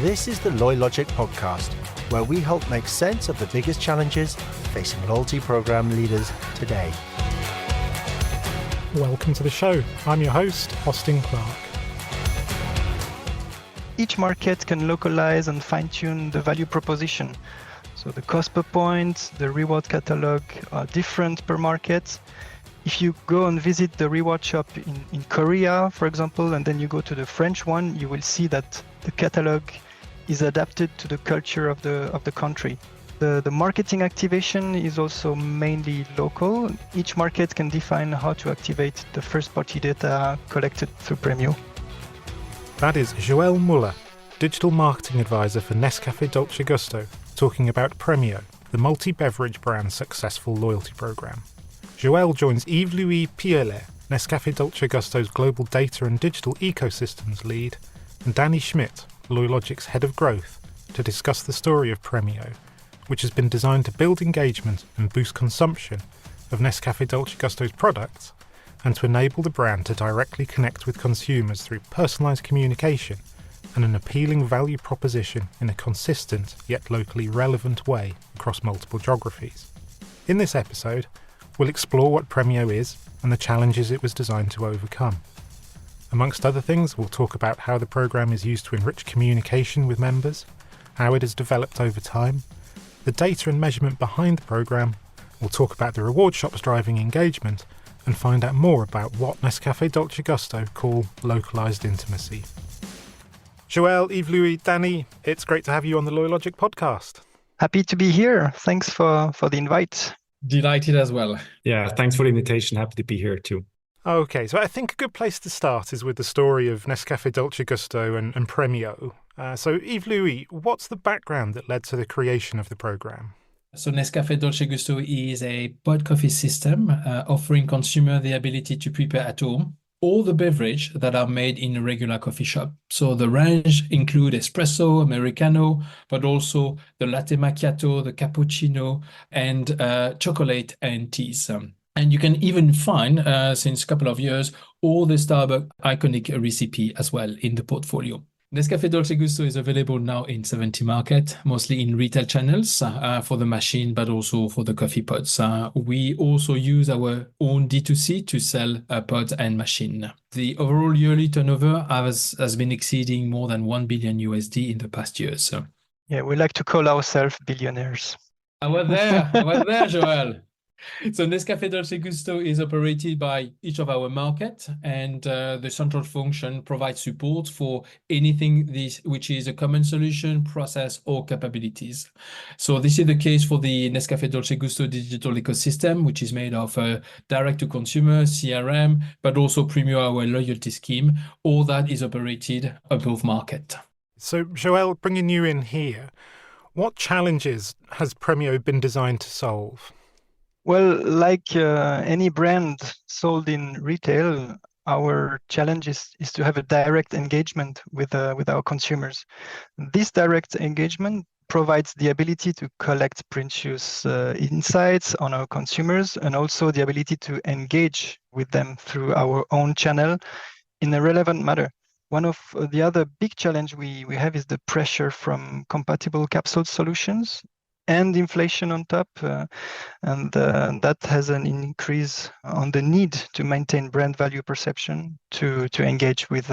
This is the Loylogic Podcast, where we help make sense of the biggest challenges facing loyalty program leaders today. Welcome to the show. I'm your host, Austin Clark. Each market can localize and fine-tune the value proposition. So the cost per point, the reward catalog are different per market. If you go and visit the reward shop in Korea, for example, and then you go to the French one, you will see that the catalog is adapted to the culture of the country. The marketing activation is also mainly local. Each market can define how to activate the first-party data collected through PREMIO. That is Joël Muller, Digital Marketing Advisor for Nescafé Dolce Gusto, talking about PREMIO, the multi-beverage brand's successful loyalty program. Joël joins Yves-Louis Pigueller, Nescafé Dolce Gusto's global data and digital ecosystems lead, and Dani Schmidt, Loylogic's head of growth, to discuss the story of PREMIO, which has been designed to build engagement and boost consumption of Nescafé Dolce Gusto's products, and to enable the brand to directly connect with consumers through personalised communication and an appealing value proposition in a consistent yet locally relevant way across multiple geographies. In this episode, we'll explore what PREMIO is and the challenges it was designed to overcome. Amongst other things, we'll talk about how the programme is used to enrich communication with members, how it has developed over time, the data and measurement behind the programme. We'll talk about the reward shops driving engagement and find out more about what Nescafé Dolce Gusto call localised intimacy. Joël, Yves-Louis, Dani, it's great to have you on the Loylogic Podcast. Happy to be here. Thanks for the invite. Delighted as well. Yeah, thanks for the invitation. Happy to be here too. Okay, so I think a good place to start is with the story of Nescafé Dolce Gusto and PREMIO. So Yves-Louis, what's the background that led to the creation of the programme? So Nescafé Dolce Gusto is a pod coffee system offering consumer the ability to prepare at home all the beverage that are made in a regular coffee shop. So the range include espresso, americano, but also the latte macchiato, the cappuccino, and chocolate and teas. And you can even find, since a couple of years, all the Starbucks iconic recipe as well in the portfolio. Nescafé Dolce Gusto is available now in 70 markets, mostly in retail channels for the machine, but also for the coffee pods. We also use our own D2C to sell pods and machine. The overall yearly turnover has been exceeding more than $1 billion USD in the past years. Yeah, we like to call ourselves billionaires. I was there, Joël. So Nescafé Dolce Gusto is operated by each of our markets, and the central function provides support for anything which is a common solution, process, or capabilities. So this is the case for the Nescafé Dolce Gusto digital ecosystem, which is made of direct-to-consumer, CRM, but also PREMIO, our loyalty scheme. All that is operated above market. So Joël, bringing you in here, what challenges has PREMIO been designed to solve? Well, like any brand sold in retail, our challenge is to have a direct engagement with our consumers. This direct engagement provides the ability to collect precious insights on our consumers and also the ability to engage with them through our own channel in a relevant manner. One of the other big challenge we have is the pressure from compatible capsule solutions and inflation on top, and that has an increase on the need to maintain brand value perception to engage with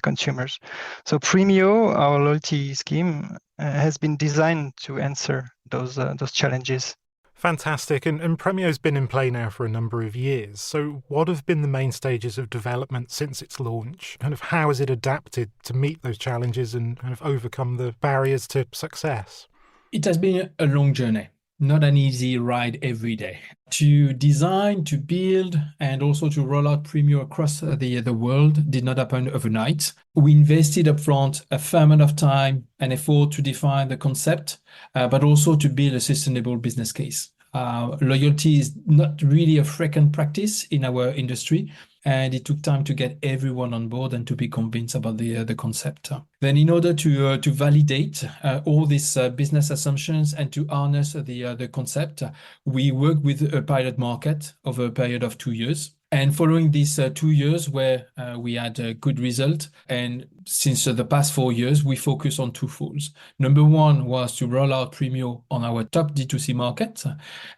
consumers. So PREMIO, our loyalty scheme, has been designed to answer those challenges. Fantastic, and PREMIO's been in play now for a number of years. So what have been the main stages of development since its launch? Kind of how has it adapted to meet those challenges and kind of overcome the barriers to success? It has been a long journey, not an easy ride every day. To design, to build, and also to roll out PREMIO across the world did not happen overnight. We invested upfront a fair amount of time and effort to define the concept, but also to build a sustainable business case. Loyalty is not really a frequent practice in our industry, and it took time to get everyone on board and to be convinced about the concept. Then in order to validate all these business assumptions and to harness the concept, we worked with a pilot market over a period of 2 years. And following these 2 years where we had a good result, and since the past 4 years, we focus on twofolds. Number one was to roll out PREMIO on our top D2C market.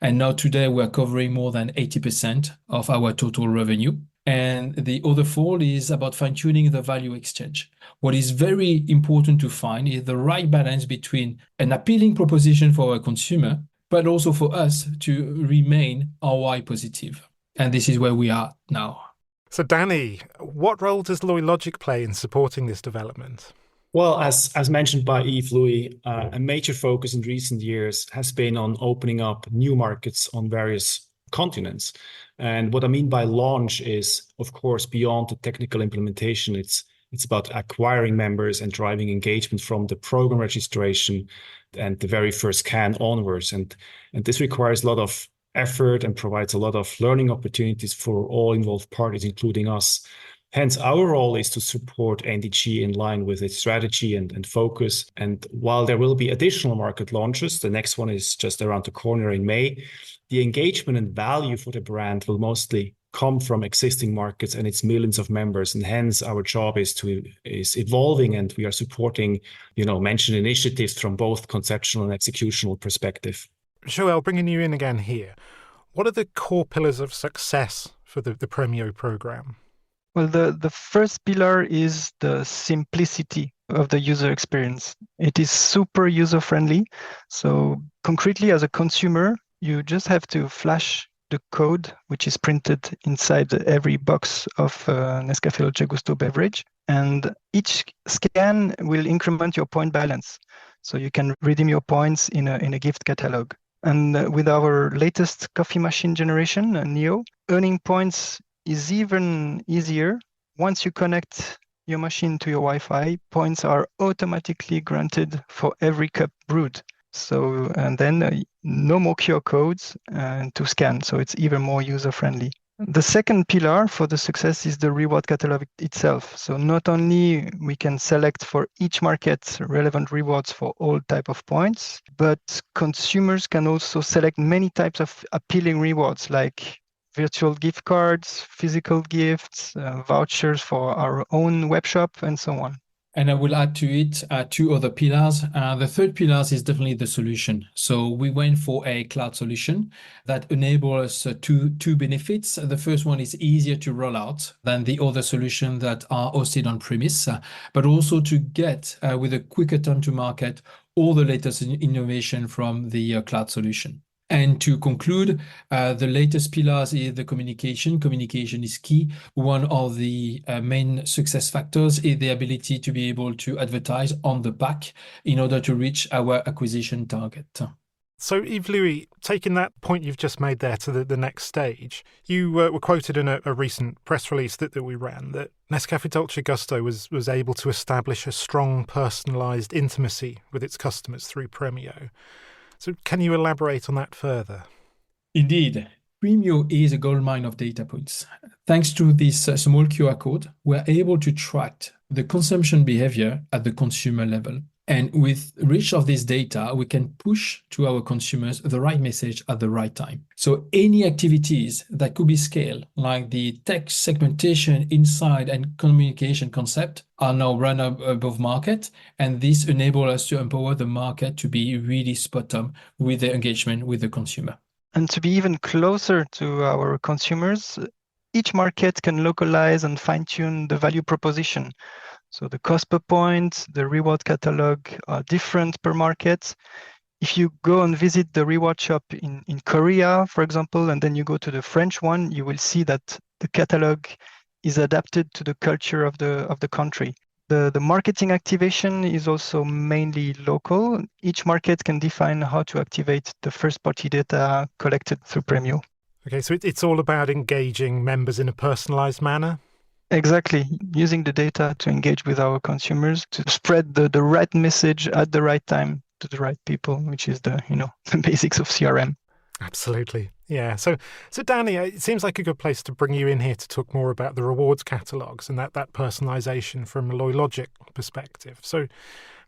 And now today we're covering more than 80% of our total revenue. And the other fold is about fine-tuning the value exchange. What is very important to find is the right balance between an appealing proposition for our consumer, but also for us to remain ROI positive. And this is where we are now. So, Dani, what role does Loylogic play in supporting this development? Well, as mentioned by Yves-Louis, a major focus in recent years has been on opening up new markets on various continents. And what I mean by launch is, of course, beyond the technical implementation, it's about acquiring members and driving engagement from the program registration and the very first can onwards. And this requires a lot of effort and provides a lot of learning opportunities for all involved parties, including us. Hence, our role is to support NDG in line with its strategy and focus. And while there will be additional market launches, the next one is just around the corner in May, the engagement and value for the brand will mostly come from existing markets and its millions of members. And hence, our job is evolving, and we are supporting, mentioned initiatives from both conceptual and executional perspective. Joël, bringing you in again here, what are the core pillars of success for the PREMIO program? Well, the first pillar is the simplicity of the user experience. It is super user-friendly. So concretely, as a consumer, you just have to flash the code, which is printed inside every box of Nescafé Dolce Gusto beverage. And each scan will increment your point balance. So you can redeem your points in a gift catalog. And with our latest coffee machine generation, Neo, earning points is even easier. Once you connect your machine to your Wi-Fi, points are automatically granted for every cup brewed. So, and then no more QR codes to scan. So it's even more user-friendly. The second pillar for the success is the reward catalog itself. So not only we can select for each market relevant rewards for all type of points, but consumers can also select many types of appealing rewards like virtual gift cards, physical gifts, vouchers for our own web shop, and so on. And I will add to it 2 other pillars. The third pillar is definitely the solution. So we went for a cloud solution that enables us two benefits. The first one is easier to roll out than the other solutions that are hosted on premise, but also to get with a quicker time to market all the latest innovation from the cloud solution. And to conclude, the latest pillars is the communication. Communication is key. One of the main success factors is the ability to be able to advertise on the back in order to reach our acquisition target. So, Yves-Louis, taking that point you've just made there to the next stage, you were quoted in a recent press release that we ran that Nescafé Dolce Gusto was able to establish a strong personalised intimacy with its customers through PREMIO. So can you elaborate on that further? Indeed. PREMIO is a goldmine of data points. Thanks to this small QR code, we're able to track the consumption behavior at the consumer level. And with reach of this data, we can push to our consumers the right message at the right time. So any activities that could be scaled, like the text segmentation, insight, and communication concept, are now run above market. And this enables us to empower the market to be really spot on with the engagement with the consumer. And to be even closer to our consumers, each market can localize and fine-tune the value proposition. So the cost per point, the reward catalog are different per market. If you go and visit the reward shop in Korea, for example, and then you go to the French one, you will see that the catalog is adapted to the culture of the country. The marketing activation is also mainly local. Each market can define how to activate the first-party data collected through PREMIO. Okay, so it's all about engaging members in a personalized manner? Exactly, using the data to engage with our consumers, to spread the right message at the right time to the right people, which is the basics of CRM. Absolutely. Yeah. So Dani, it seems like a good place to bring you in here to talk more about the rewards catalogues and that personalisation from a Loylogic perspective. So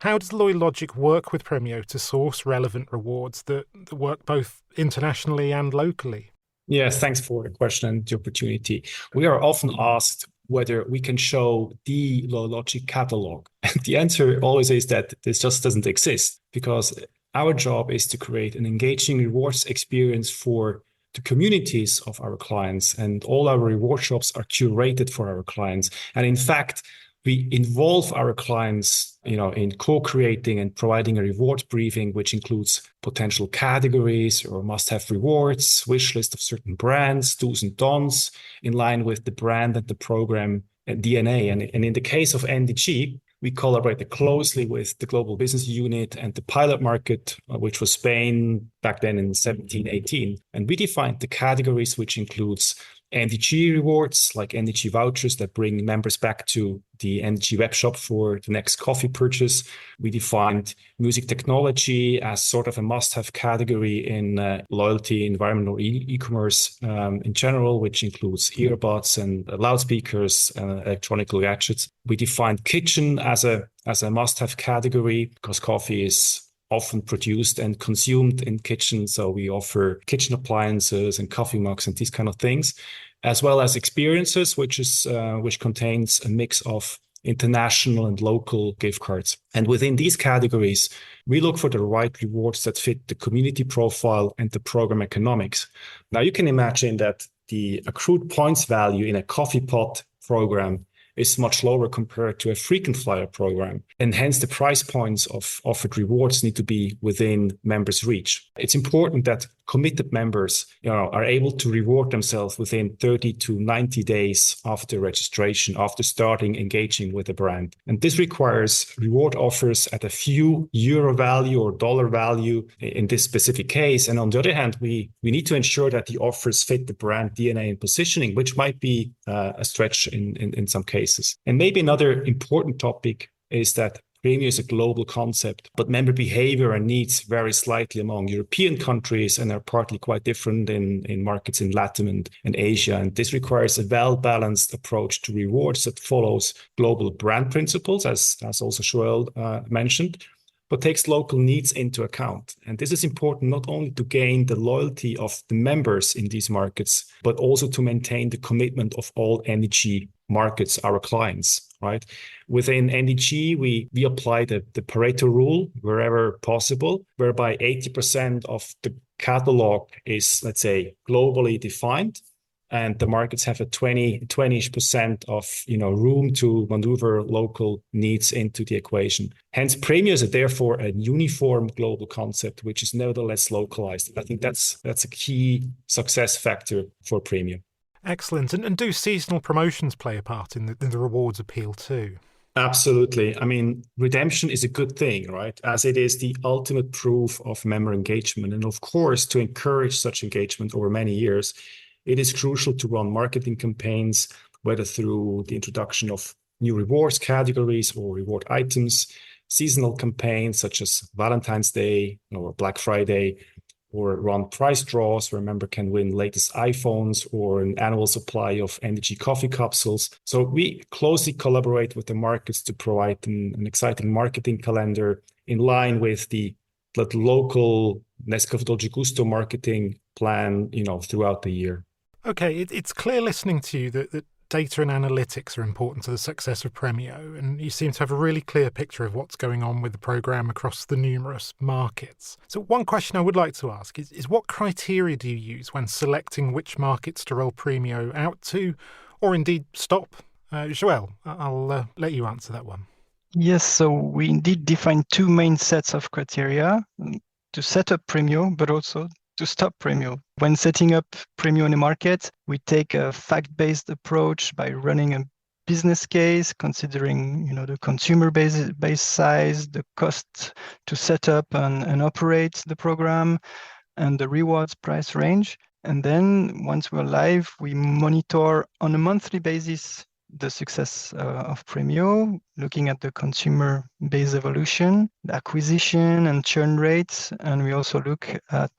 how does Loylogic work with PREMIO to source relevant rewards that work both internationally and locally? Yes, thanks for the question and the opportunity. We are often asked whether we can show the Loylogic catalog. And the answer always is that this just doesn't exist, because our job is to create an engaging rewards experience for the communities of our clients, and all our reward shops are curated for our clients. And in fact, we involve our clients, in co-creating and providing a reward briefing, which includes potential categories or must-have rewards, wish list of certain brands, do's and don'ts, in line with the brand and the program and DNA. And in the case of NDG, we collaborated closely with the global business unit and the pilot market, which was Spain back then in 1718. And we defined the categories, which includes NDG rewards, like NDG vouchers that bring members back to the NDG web shop for the next coffee purchase. We defined music technology as sort of a must-have category in loyalty, environment, or e-commerce in general, which includes earbuds and loudspeakers, electronic gadgets. We defined kitchen as a must-have category, because coffee is often produced and consumed in kitchens. So we offer kitchen appliances and coffee mugs and these kind of things, as well as experiences, which contains a mix of international and local gift cards. And within these categories, we look for the right rewards that fit the community profile and the program economics. Now, you can imagine that the accrued points value in a coffee pot program is much lower compared to a frequent flyer program. And hence the price points of offered rewards need to be within members' reach. It's important that committed members are able to reward themselves within 30 to 90 days after registration, after starting engaging with a brand. And this requires reward offers at a few euro value or dollar value in this specific case. And on the other hand, we need to ensure that the offers fit the brand DNA and positioning, which might be a stretch in some cases. And maybe another important topic is that PREMIO is a global concept, but member behavior and needs vary slightly among European countries and are partly quite different in markets in Latin and Asia. And this requires a well-balanced approach to rewards that follows global brand principles, as also Joël mentioned, but takes local needs into account. And this is important not only to gain the loyalty of the members in these markets, but also to maintain the commitment of all NDG markets, our clients, right? Within NDG, we apply the Pareto rule wherever possible, whereby 80% of the catalog is, let's say, globally defined, and the markets have a 20% of room to maneuver local needs into the equation. Hence, PREMIO is therefore a uniform global concept, which is nevertheless localized. I think that's a key success factor for PREMIO. Excellent. And do seasonal promotions play a part in the rewards appeal too? Absolutely. I mean, redemption is a good thing, right? As it is the ultimate proof of member engagement. And of course, to encourage such engagement over many years, it is crucial to run marketing campaigns, whether through the introduction of new rewards categories or reward items, seasonal campaigns such as Valentine's Day or Black Friday, or run price draws where a member can win latest iPhones or an annual supply of NDG coffee capsules. So we closely collaborate with the markets to provide an exciting marketing calendar in line with the local Nescafé Dolce Gusto marketing plan, throughout the year. Okay, it's clear listening to you that data and analytics are important to the success of PREMIO, and you seem to have a really clear picture of what's going on with the programme across the numerous markets. So one question I would like to ask is what criteria do you use when selecting which markets to roll PREMIO out to, or indeed stop? Joël, I'll let you answer that one. Yes, so we indeed define two main sets of criteria to set up PREMIO, but also to stop PREMIO. When setting up PREMIO in a market, we take a fact-based approach by running a business case, considering the consumer base size, the cost to set up and operate the program, and the rewards price range. And then once we're live, we monitor on a monthly basis the success of PREMIO, looking at the consumer base evolution, the acquisition and churn rates, and we also look at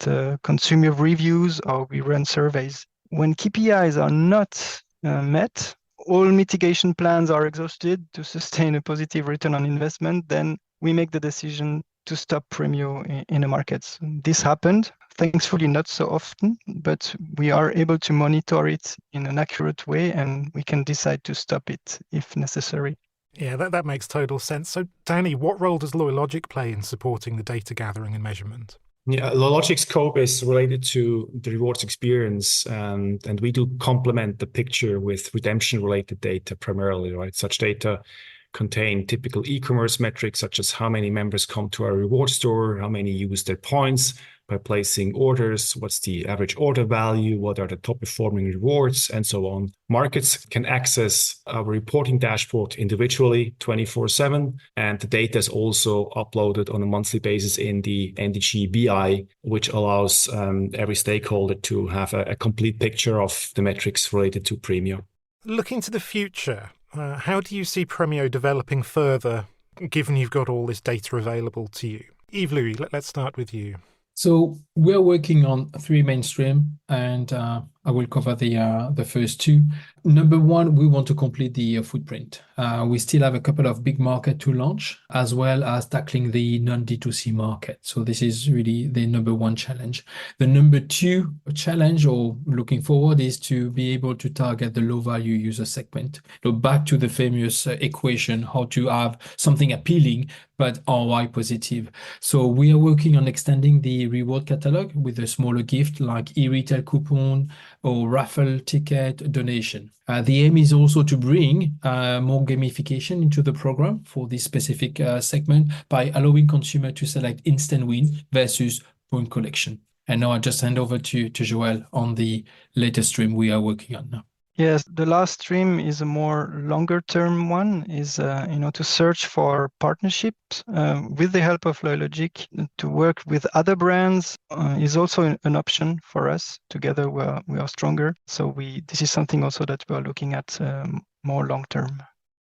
consumer reviews, or we run surveys. When KPIs are not met, all mitigation plans are exhausted to sustain a positive return on investment, then we make the decision to stop PREMIO in the markets. This happened Thankfully, not so often, but we are able to monitor it in an accurate way, and we can decide to stop it if necessary. Yeah, that makes total sense. So, Dani, what role does Loylogic play in supporting the data gathering and measurement? Yeah, Loylogic scope is related to the rewards experience, and we do complement the picture with redemption-related data primarily, right? Such data contain typical e-commerce metrics such as how many members come to our reward store, how many use their points by placing orders, what's the average order value, what are the top performing rewards, and so on. Markets can access our reporting dashboard individually 24/7, and the data is also uploaded on a monthly basis in the NDG BI, which allows every stakeholder to have a complete picture of the metrics related to PREMIO. Looking to the future, how do you see PREMIO developing further, given you've got all this data available to you? Yves-Louis, let's start with you. So we're working on 3 mainstream, and I will cover the first 2. Number 1, we want to complete the footprint. We still have a couple of big markets to launch, as well as tackling the non-D2C market. So this is really the number 1 challenge. The number 2 challenge, or looking forward, is to be able to target the low-value user segment. So back to the famous equation, how to have something appealing but ROI positive. So we are working on extending the reward catalog with a smaller gift like e-retail coupon or raffle ticket donation. The aim is also to bring more gamification into the program for this specific segment by allowing consumers to select instant win versus point collection. And now I just hand over to Joël on the latest stream we are working on now. Yes, the last stream is a more longer term one, is to search for partnerships with the help of Loylogic. To work with other brands is also an option for us. Together we are stronger. So this is something also that we are looking at more long term.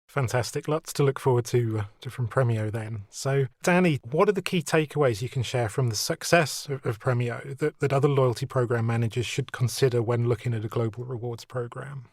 Fantastic. Lots to look forward to from PREMIO then. So, Dani, what are the key takeaways you can share from the success of PREMIO that other loyalty program managers should consider when looking at a global rewards program?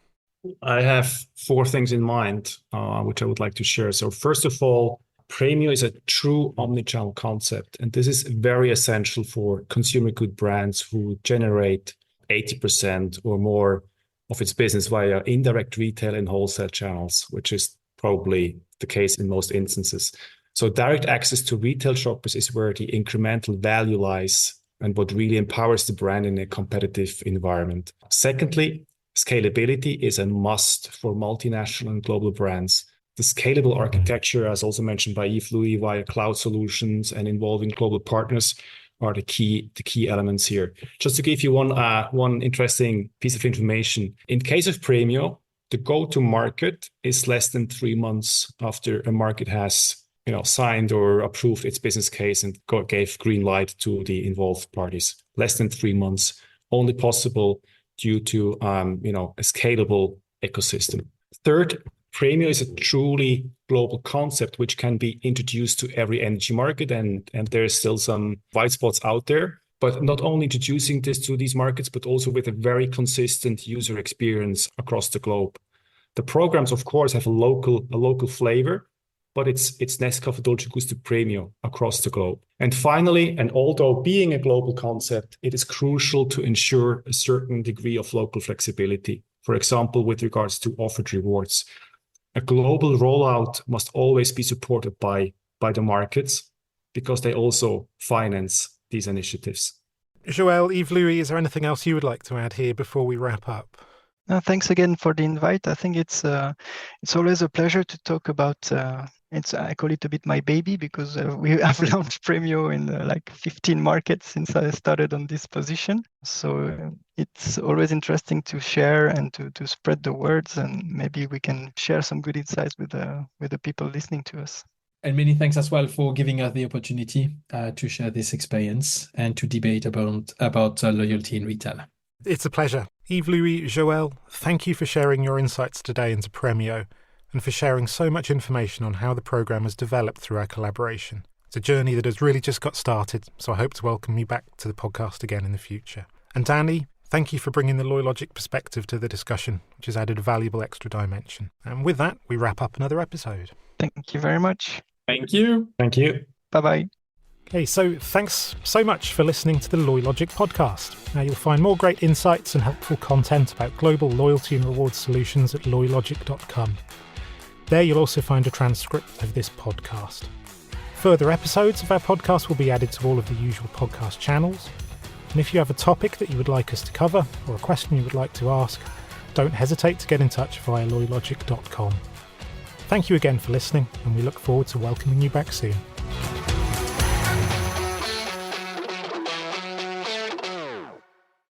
I have 4 things in mind, which I would like to share. So first of all, PREMIO is a true omnichannel concept, and this is very essential for consumer good brands who generate 80% or more of its business via indirect retail and wholesale channels, which is probably the case in most instances. So direct access to retail shoppers is where the incremental value lies and what really empowers the brand in a competitive environment. Secondly, scalability is a must for multinational and global brands. The scalable architecture, as also mentioned by Yves-Louis, via cloud solutions and involving global partners are the key elements here. Just to give you one interesting piece of information, in case of PREMIO, the go-to-market is less than 3 months after a market has signed or approved its business case and gave green light to the involved parties. Less than 3 months, only possible due to a scalable ecosystem. Third, PREMIO is a truly global concept which can be introduced to every energy market, and there is still some white spots out there. But not only introducing this to these markets, but also with a very consistent user experience across the globe. The programs, of course, have a local flavor, but it's Nescafé Dolce Gusto PREMIO across the globe. And finally, and although being a global concept, it is crucial to ensure a certain degree of local flexibility. For example, with regards to offered rewards. A global rollout must always be supported by the markets because they also finance these initiatives. Joël, Yves-Louis, is there anything else you would like to add here before we wrap up? Thanks again for the invite. I think it's always a pleasure to talk about. I call it a bit my baby because we have launched PREMIO in like 15 markets since I started on this position. So it's always interesting to share and to spread the words, and maybe we can share some good insights with the people listening to us. And many thanks as well for giving us the opportunity to share this experience and to debate about loyalty in retail. It's a pleasure. Yves-Louis, Joël, thank you for sharing your insights today into PREMIO and for sharing so much information on how the programme has developed through our collaboration. It's a journey that has really just got started, so I hope to welcome you back to the podcast again in the future. And Dani, thank you for bringing the Loylogic perspective to the discussion, which has added a valuable extra dimension. And with that, we wrap up another episode. Thank you very much. Thank you. Thank you. Bye-bye. Hey, so thanks so much for listening to the Loylogic Podcast. Now you'll find more great insights and helpful content about global loyalty and rewards solutions at loylogic.com. There you'll also find a transcript of this podcast. Further episodes of our podcast will be added to all of the usual podcast channels. And if you have a topic that you would like us to cover or a question you would like to ask, don't hesitate to get in touch via loylogic.com. Thank you again for listening, and we look forward to welcoming you back soon.